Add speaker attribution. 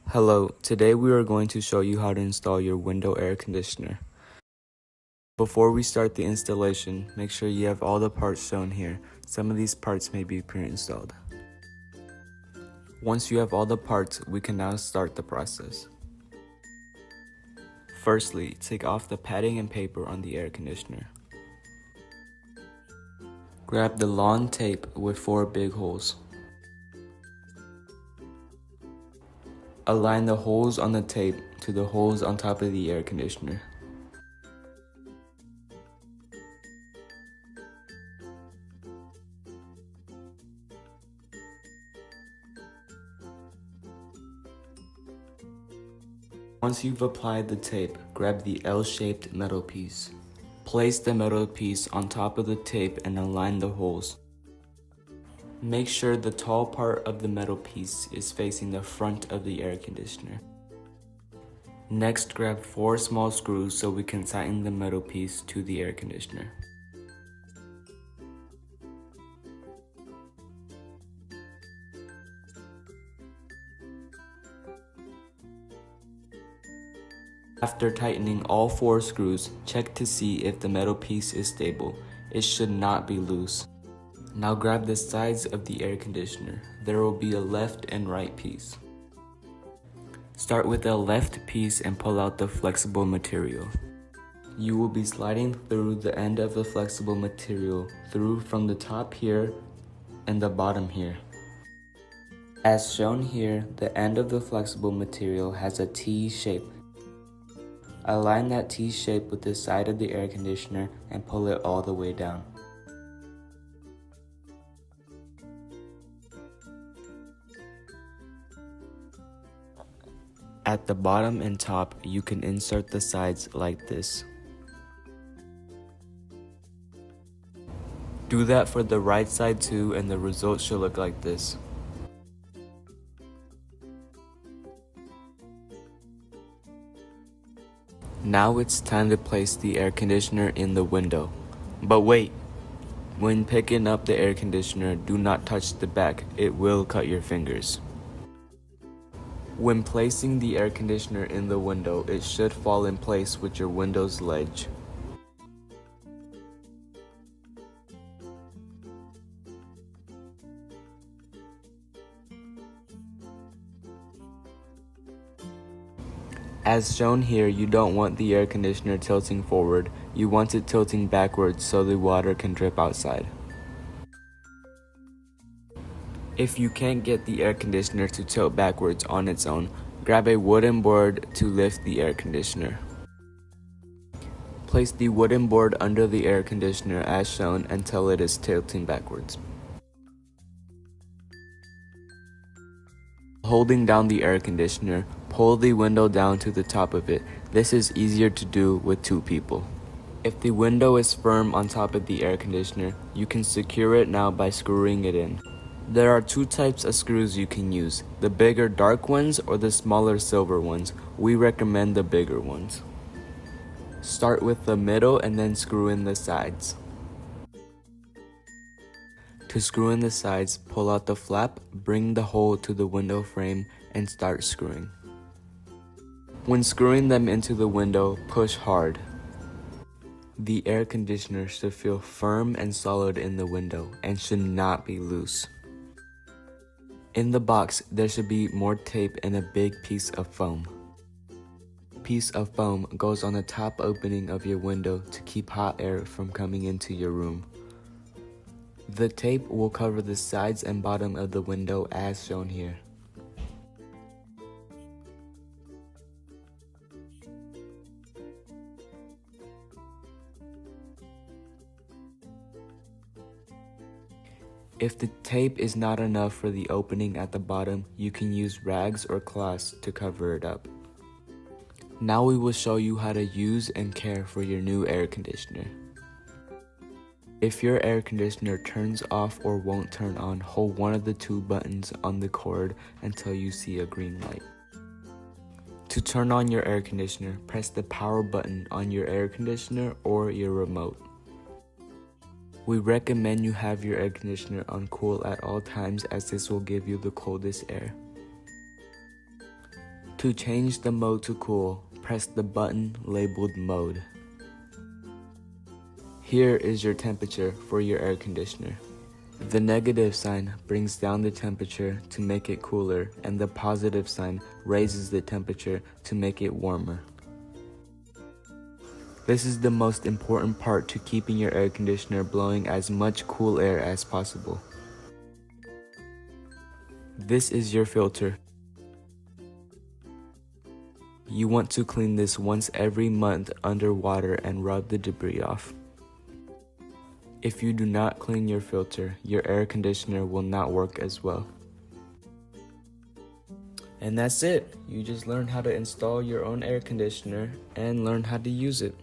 Speaker 1: Hello, today we are going to show you how to install your window air conditioner. Before we start the installation, make sure you have all the parts shown here. Some of these parts may be pre-installed. Once you have all the parts, we can now start the process. Firstly, take off the padding and paper on the air conditioner. Grab the long tape with 4 big holes. Align the holes on the tape to the holes on top of the air conditioner. Once you've applied the tape, grab the L-shaped metal piece. Place the metal piece on top of the tape and align the holes. Make sure the tall part of the metal piece is facing the front of the air conditioner. Next, grab 4 small screws so we can tighten the metal piece to the air conditioner. After tightening all 4 screws, check to see if the metal piece is stable. It should not be loose. Now grab the sides of the air conditioner. There will be a left and right piece. Start with the left piece and pull out the flexible material. You will be sliding through the end of the flexible material through from the top here and the bottom here. As shown here, the end of the flexible material has a T shape. Align that T shape with the side of the air conditioner and pull it all the way down. At the bottom and top, you can insert the sides like this. Do that for the right side too, and the result should look like this. Now it's time to place the air conditioner in the window. But wait! When picking up the air conditioner, do not touch the back. It will cut your fingers. When placing the air conditioner in the window, it should fall in place with your window's ledge. As shown here, you don't want the air conditioner tilting forward. You want it tilting backwards so the water can drip outside. If you can't get the air conditioner to tilt backwards on its own, grab a wooden board to lift the air conditioner. Place the wooden board under the air conditioner as shown until it is tilting backwards. Holding down the air conditioner, pull the window down to the top of it. This is easier to do with 2 people. If the window is firm on top of the air conditioner, you can secure it now by screwing it in. There are 2 types of screws you can use, the bigger dark ones or the smaller silver ones. We recommend the bigger ones. Start with the middle and then screw in the sides. To screw in the sides, pull out the flap, bring the hole to the window frame, and start screwing. When screwing them into the window, push hard. The air conditioner should feel firm and solid in the window and should not be loose. In the box, there should be more tape and a big piece of foam. A piece of foam goes on the top opening of your window to keep hot air from coming into your room. The tape will cover the sides and bottom of the window as shown here. If the tape is not enough for the opening at the bottom, you can use rags or cloths to cover it up. Now we will show you how to use and care for your new air conditioner. If your air conditioner turns off or won't turn on, hold one of the 2 buttons on the cord until you see a green light. To turn on your air conditioner, press the power button on your air conditioner or your remote. We recommend you have your air conditioner on cool at all times as this will give you the coldest air. To change the mode to cool, press the button labeled Mode. Here is your temperature for your air conditioner. The negative sign brings down the temperature to make it cooler, and the positive sign raises the temperature to make it warmer. This is the most important part to keeping your air conditioner blowing as much cool air as possible. This is your filter. You want to clean this once every month under water and rub the debris off. If you do not clean your filter, your air conditioner will not work as well. And that's it. You just learned how to install your own air conditioner and learn how to use it.